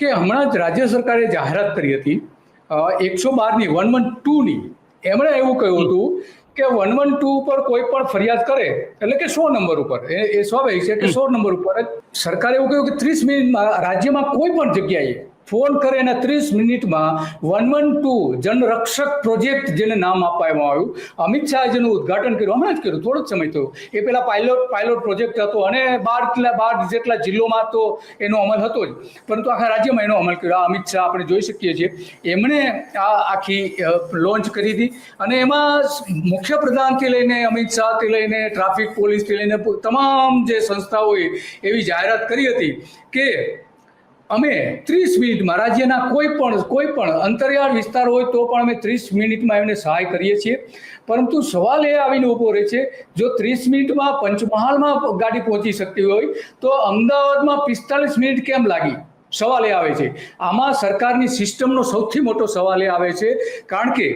કે હમણાં જ રાજ્ય સરકારે જાહેરાત કરી હતી 112ની 112ની. એમણે એવું કહ્યું હતું કે 112 ઉપર કોઈ પણ ફરિયાદ કરે એટલે કે 100 નંબર ઉપર, એ સ્વાભાવિક છે કે 100 નંબર ઉપર સરકારે એવું કહ્યું કે 30 મિનિટમાં રાજ્યમાં કોઈ પણ જગ્યાએ ફોન કરે અને 30 મિનિટમાં 112 જનરક્ષક પ્રોજેક્ટ જેને નામ આપવામાં આવ્યું, અમિત શાહે જેનું ઉદઘાટન કર્યું, હમણાં જ કર્યું, થોડો જ સમય થયો. એ પેલા પાયલોટ પ્રોજેક્ટ હતો અને 12 જેટલા જિલ્લોમાં તો એનો અમલ હતો જ, પરંતુ આખા રાજ્યમાં એનો અમલ કર્યો. અમિત શાહ આપણે જોઈ શકીએ છીએ, એમણે આ આખી લોન્ચ કરી હતી. અને એમાં મુખ્ય પ્રધાનથી લઈને અમિત શાહથી લઈને ટ્રાફિક પોલીસથી લઈને તમામ જે સંસ્થાઓએ એવી જાહેરાત કરી હતી કે અમે 30 મિનિટમાં રાજ્યના કોઈ પણ અંતરિયાળ વિસ્તાર હોય તો પણ અમે 30 મિનિટમાં એમને સહાય કરીએ છીએ. પરંતુ સવાલ એ આવીને ઊભો રહે છે, જો 30 મિનિટમાં પંચમહાલમાં ગાડી પહોંચી શકતી હોય તો અમદાવાદમાં 45 મિનિટ કેમ લાગી? સવાલ એ આવે છે. આમાં સરકારની સિસ્ટમનો સૌથી મોટો સવાલ એ આવે છે, કારણ કે